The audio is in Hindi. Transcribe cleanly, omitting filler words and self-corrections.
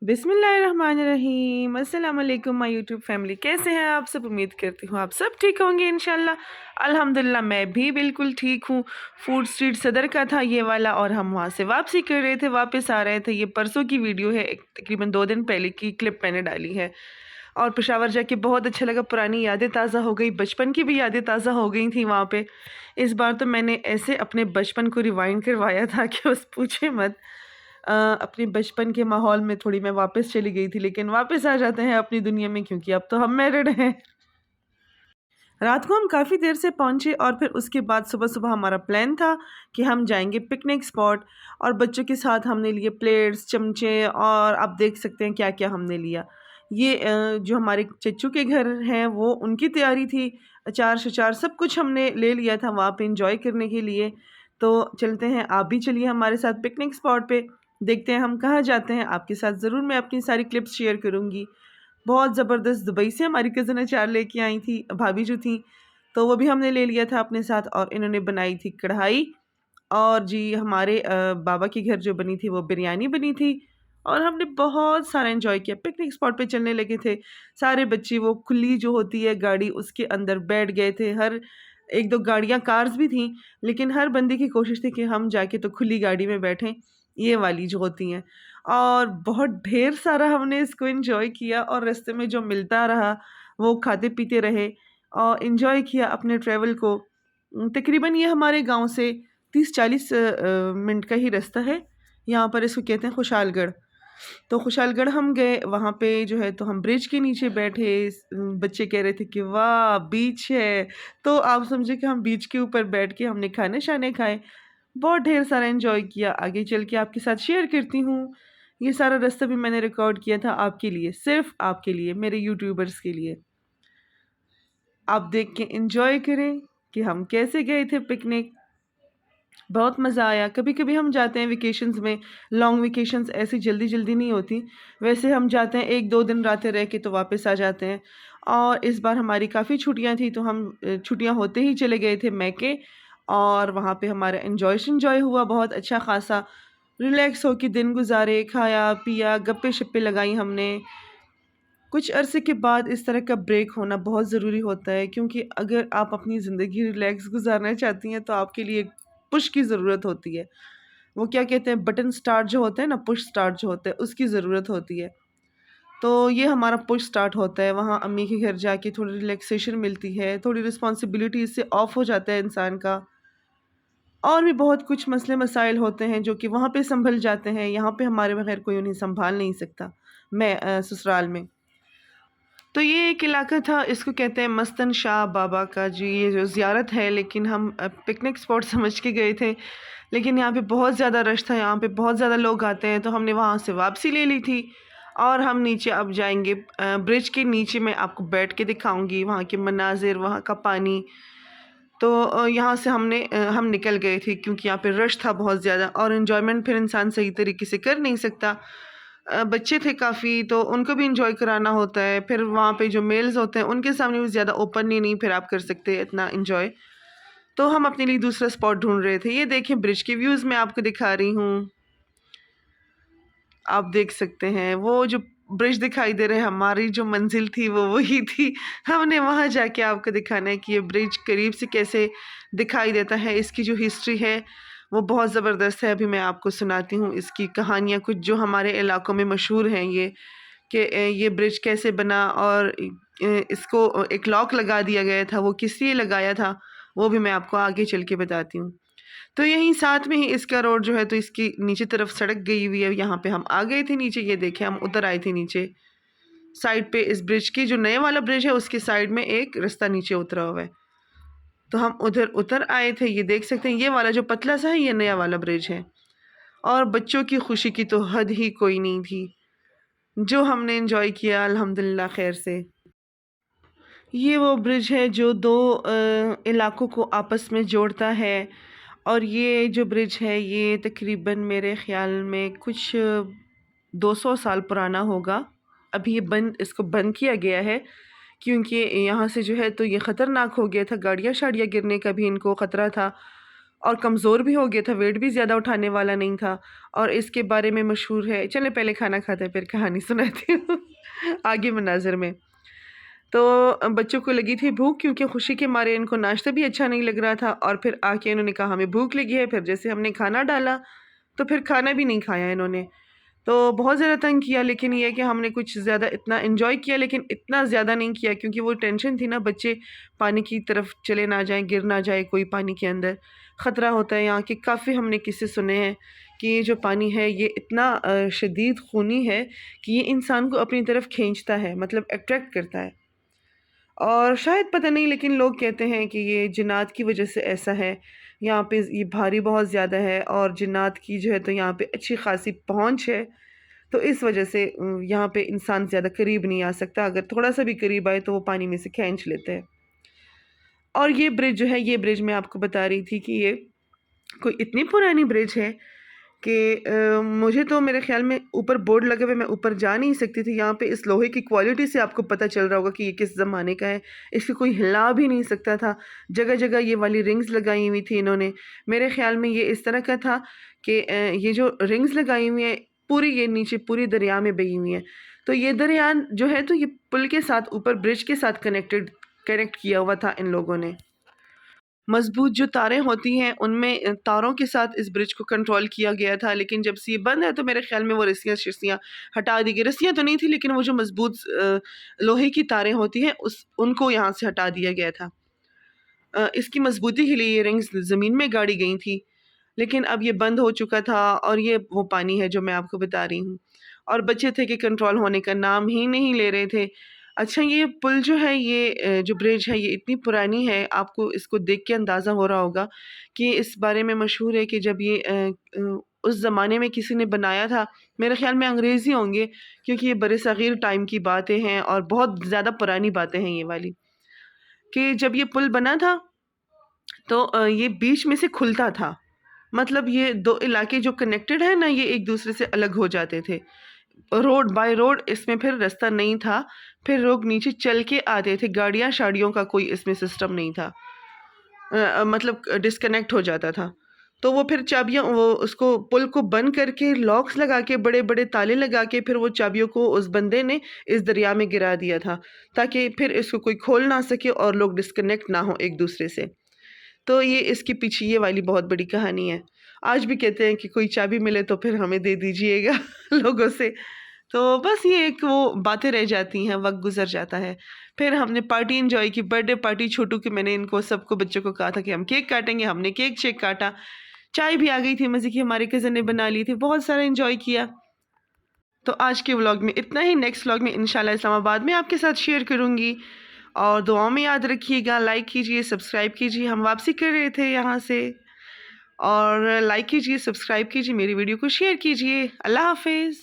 बिस्मिल्लाहिर्रहमानिर्रहीम। अस्सलाम वालेकुम माय यूट्यूब फैमिली, कैसे हैं आप सब? उम्मीद करती हूँ आप सब ठीक होंगे इंशाल्लाह। अल्हम्दुलिल्लाह मैं भी बिल्कुल ठीक हूँ। फूड स्ट्रीट सदर का था ये वाला और हम वहाँ से वापसी कर रहे थे, वापस आ रहे थे। ये परसों की वीडियो है, तकरीबन 2 दिन पहले की क्लिप मैंने डाली है। और पेशावर जाके बहुत अच्छा लगा, पुरानी यादें ताज़ा हो गई, बचपन की भी यादें ताज़ा हो गई थी वहाँ पे। इस बार तो मैंने ऐसे अपने बचपन को रिवाइंड करवाया था कि बस पूछे मत। अपने बचपन के माहौल में थोड़ी मैं वापस चली गई थी, लेकिन वापस आ जाते हैं अपनी दुनिया में, क्योंकि अब तो हम मैरिड हैं। रात को हम काफ़ी देर से पहुंचे और फिर उसके बाद सुबह सुबह हमारा प्लान था कि हम जाएंगे पिकनिक स्पॉट। और बच्चों के साथ हमने लिए प्लेट्स, चमचे, और आप देख सकते हैं क्या क्या हमने लिया। ये जो हमारे चच्चू के घर हैं वो उनकी तैयारी थी। अचार शचार सब कुछ हमने ले लिया था वहाँ पे इंजॉय करने के लिए। तो चलते हैं, आप भी चलिए हमारे साथ पिकनिक स्पॉट पे। देखते हैं हम कहाँ जाते हैं, आपके साथ ज़रूर मैं अपनी सारी क्लिप्स शेयर करूँगी। बहुत ज़बरदस्त दुबई से हमारी कज़न अचार लेके आई थी, भाभी जो थी, तो वो भी हमने ले लिया था अपने साथ। और इन्होंने बनाई थी कढ़ाई, और जी हमारे बाबा के घर जो बनी थी वो बिरयानी बनी थी। और हमने बहुत सारा एंजॉय किया, पिकनिक स्पॉट पे चलने लगे थे सारे बच्चे। वो खुली जो होती है गाड़ी, उसके अंदर बैठ गए थे। हर एक दो गाड़ियाँ, कार्स भी थी, लेकिन हर बंदे की कोशिश थी कि हम जाके तो खुली गाड़ी में बैठें, ये वाली जो होती हैं। और बहुत ढेर सारा हमने इसको एंजॉय किया, और रास्ते में जो मिलता रहा वो खाते पीते रहे और एंजॉय किया अपने ट्रैवल को। तकरीबन ये हमारे गांव से 30-40 मिनट का ही रास्ता है। यहाँ पर इसको कहते हैं खुशालगढ़। तो खुशालगढ़ हम गए, वहाँ पे जो है तो हम ब्रिज के नीचे बैठे। बच्चे कह रहे थे कि वाह बीच है, तो आप समझे कि हम बीच के ऊपर बैठ के हमने खाने शाने खाए, बहुत ढेर सारा एंजॉय किया। आगे चल के आपके साथ शेयर करती हूँ। ये सारा रास्ता भी मैंने रिकॉर्ड किया था आपके लिए, सिर्फ आपके लिए, मेरे यूट्यूबर्स के लिए। आप देख के एंजॉय करें कि हम कैसे गए थे पिकनिक। बहुत मज़ा आया। कभी कभी हम जाते हैं वेकेशंस में, लॉन्ग वेकेशंस ऐसी जल्दी जल्दी नहीं होती। वैसे हम जाते हैं 1-2 दिन रातें रह के तो वापस आ जाते हैं। और इस बार हमारी काफ़ी छुट्टियां थी, तो हम छुट्टियां होते ही चले गए थे मैके। और वहाँ पे हमारा एंजॉय हुआ बहुत अच्छा खासा। रिलैक्स होके दिन गुजारे, खाया पिया, गप्पे शप्पे लगाई हमने। कुछ अरसे के बाद इस तरह का ब्रेक होना बहुत ज़रूरी होता है, क्योंकि अगर आप अपनी ज़िंदगी रिलैक्स गुजारना चाहती हैं तो आपके लिए पुश की ज़रूरत होती है। वो क्या कहते हैं, बटन स्टार्ट जो होता है ना, पुश स्टार्ट जो होता है, उसकी ज़रूरत होती है। तो ये हमारा पुश स्टार्ट होता है। वहाँ अम्मी के घर जाके थोड़ी रिलैक्सेशन मिलती है, थोड़ी रिस्पॉन्सिबिलिटी इससे ऑफ हो जाता है इंसान का। और भी बहुत कुछ मसले मसाइल होते हैं जो कि वहाँ पे संभल जाते हैं, यहाँ पे हमारे बगैर कोई उन्हें संभाल नहीं सकता। मैं ससुराल में, तो ये एक इलाका था, इसको कहते हैं मस्तन शाह बाबा का जी, ये जो ज़ियारत है। लेकिन हम पिकनिक स्पॉट समझ के गए थे, लेकिन यहाँ पे बहुत ज़्यादा रश था, यहाँ पे बहुत ज़्यादा लोग आते हैं, तो हमने वहाँ से वापसी ले ली थी। और हम नीचे अब जाएंगे, ब्रिज के नीचे मैं आपको बैठ के दिखाऊंगी वहाँ के मनाजिर, वहाँ का पानी। तो यहाँ से हम निकल गए थे, क्योंकि यहाँ पे रश था बहुत ज़्यादा, और इन्जॉयमेंट फिर इंसान सही तरीके से कर नहीं सकता। बच्चे थे काफ़ी, तो उनको भी इंजॉय कराना होता है। फिर वहाँ पे जो मेल्स होते हैं उनके सामने भी ज़्यादा ओपनली नहीं फिर आप कर सकते इतना इंजॉय। तो हम अपने लिए दूसरा स्पॉट ढूंढ रहे थे। ये देखें, ब्रिज के व्यूज़ मैं आपको दिखा रही हूँ। आप देख सकते हैं वो जो ब्रिज दिखाई दे रहे हैं, हमारी जो मंजिल थी वो वही थी। हमने वहाँ जाके आपको दिखाना है कि ये ब्रिज करीब से कैसे दिखाई देता है। इसकी जो हिस्ट्री है वो बहुत ज़बरदस्त है। अभी मैं आपको सुनाती हूँ इसकी कहानियाँ, कुछ जो हमारे इलाकों में मशहूर हैं ये, कि ये ब्रिज कैसे बना, और इसको एक लॉक लगा दिया गया था, वो किस लिए लगाया था वो भी मैं आपको आगे चल के बताती हूँ। तो यहीं साथ में ही इसका रोड जो है, तो इसकी नीचे तरफ सड़क गई हुई है। यहाँ पे हम आ गए थे नीचे, ये देखें हम उतर आए थे नीचे। साइड पे इस ब्रिज की जो नए वाला ब्रिज है उसके साइड में एक रास्ता नीचे उतरा हुआ है, तो हम उधर उतर आए थे। ये देख सकते हैं, ये वाला जो पतला सा है ये नया वाला ब्रिज है। और बच्चों की खुशी की तो हद ही कोई नहीं थी, जो हमने एंजॉय किया अल्हम्दुलिल्लाह खैर से। ये वो ब्रिज है जो दो इलाकों को आपस में जोड़ता है। और ये जो ब्रिज है ये तकरीबन मेरे ख़्याल में कुछ 200 साल पुराना होगा। अभी ये इसको बंद किया गया है, क्योंकि यहाँ से जो है तो ये ख़तरनाक हो गया था, गाड़ियाँ शाड़ियाँ गिरने का भी इनको ख़तरा था। और कमज़ोर भी हो गया था, वेट भी ज़्यादा उठाने वाला नहीं था। और इसके बारे में मशहूर है, चलें पहले खाना खाते हैं फिर कहानी सुनाती हूँ आगे मनाज़र में। तो बच्चों को लगी थी भूख, क्योंकि खुशी के मारे इनको नाश्ता भी अच्छा नहीं लग रहा था, और फिर आके इन्होंने कहा हमें भूख लगी है। फिर जैसे हमने खाना डाला तो फिर खाना भी नहीं खाया इन्होंने। तो बहुत ज़्यादा तंग किया, लेकिन ये है कि हमने कुछ ज़्यादा इतना एन्जॉय किया, लेकिन इतना ज़्यादा नहीं किया, क्योंकि वो टेंशन थी ना, बच्चे पानी की तरफ चले ना जाएँ, गिर ना जाए कोई पानी के अंदर। ख़तरा होता है यहाँ के, काफ़ी हमने किस्से सुने हैं कि ये जो पानी है ये इतना शदीद खूनी है कि ये इंसान को अपनी तरफ खींचता है, मतलब अट्रैक्ट करता है। और शायद पता नहीं, लेकिन लोग कहते हैं कि ये जिन्नात की वजह से ऐसा है। यहाँ पे ये भारी बहुत ज़्यादा है, और जिन्नात की जो है तो यहाँ पे अच्छी खासी पहुँच है। तो इस वजह से यहाँ पे इंसान ज़्यादा करीब नहीं आ सकता, अगर थोड़ा सा भी करीब आए तो वो पानी में से खींच लेते हैं। और ये ब्रिज जो है, ये ब्रिज मैं आपको बता रही थी कि ये कोई इतनी पुरानी ब्रिज है कि मुझे तो मेरे ख़्याल में ऊपर बोर्ड लगे हुए मैं ऊपर जा नहीं सकती थी। यहाँ पे इस लोहे की क्वालिटी से आपको पता चल रहा होगा कि ये किस ज़माने का है। इसे कोई हिला भी नहीं सकता था। जगह-जगह ये वाली रिंग्स लगाई हुई थी इन्होंने। मेरे ख़्याल में ये इस तरह का था कि ये जो रिंग्स लगाई हुई हैं पूरी, ये नीचे पूरी दरिया में बही हुई हैं। तो ये दरिया जो है तो ये पुल के साथ, ऊपर ब्रिज के साथ कनेक्ट किया हुआ था इन लोगों ने। मज़बूत जो तारें होती हैं उनमें तारों के साथ इस ब्रिज को कंट्रोल किया गया था, लेकिन जब से ये बंद है तो मेरे ख़्याल में वो रस्सियाँ-शस्सियाँ हटा दी गई। रस्सियाँ तो नहीं थी, लेकिन वो जो मज़बूत लोहे की तारें होती हैं उनको यहाँ से हटा दिया गया था। इसकी मज़बूती के लिए ये रिंग्स ज़मीन में गाड़ी गई थी, लेकिन अब ये बंद हो चुका था, और ये वो पानी है जो मैं आपको बता रही हूँ। और बच्चे थे कि कंट्रोल होने का नाम ही नहीं ले रहे थे। अच्छा, ये पुल जो है, ये जो ब्रिज है ये इतनी पुरानी है, आपको इसको देख के अंदाज़ा हो रहा होगा कि इस बारे में मशहूर है कि जब ये उस ज़माने में किसी ने बनाया था, मेरे ख़्याल में अंग्रेज़ ही होंगे, क्योंकि ये बरे-सग़ीर टाइम की बातें हैं और बहुत ज़्यादा पुरानी बातें हैं ये वाली, कि जब ये पुल बना था तो ये बीच में से खुलता था। मतलब ये 2 इलाके जो कनेक्टेड है ना, ये एक दूसरे से अलग हो जाते थे। रोड बाय रोड इसमें फिर रास्ता नहीं था, फिर लोग नीचे चल के आते थे, गाड़ियाँ-शाड़ियों का कोई इसमें सिस्टम नहीं था। मतलब डिस्कनेक्ट हो जाता था। तो वो फिर चाबियाँ, वो उसको पुल को बंद करके लॉक्स लगा के, बड़े-बड़े ताले लगा के, फिर वो चाबियों को उस बंदे ने इस दरिया में गिरा दिया था, ताकि फिर इसको कोई खोल ना सके और लोग डिस्कनेक्ट ना हों एक-दूसरे से। तो ये इसके पीछे ये वाली बहुत बड़ी कहानी है। आज भी कहते हैं कि कोई चाबी मिले तो फिर हमें दे दीजिएगा लोगों से। तो बस ये एक वो बातें रह जाती हैं, वक़्त गुज़र जाता है। फिर हमने पार्टी एन्जॉय की, बर्थडे पार्टी छोटू की। मैंने इनको सबको बच्चों को कहा था कि हम केक काटेंगे, हमने केक-शेक काटा। चाय भी आ गई थी मज़े की, हमारे कज़न ने बना ली थी, बहुत सारा एन्जॉय किया। तो आज के व्लॉग में इतना ही, नेक्स्ट व्लॉग में इंशाल्लाह इस्लामाबाद में आपके साथ शेयर करूँगी। और दुआओं में याद रखिएगा, लाइक कीजिए, सब्सक्राइब कीजिए। हम वापसी कर रहे थे यहाँ से, और लाइक कीजिए, सब्सक्राइब कीजिए, मेरी वीडियो को शेयर कीजिए। अल्लाह हाफ़िज़।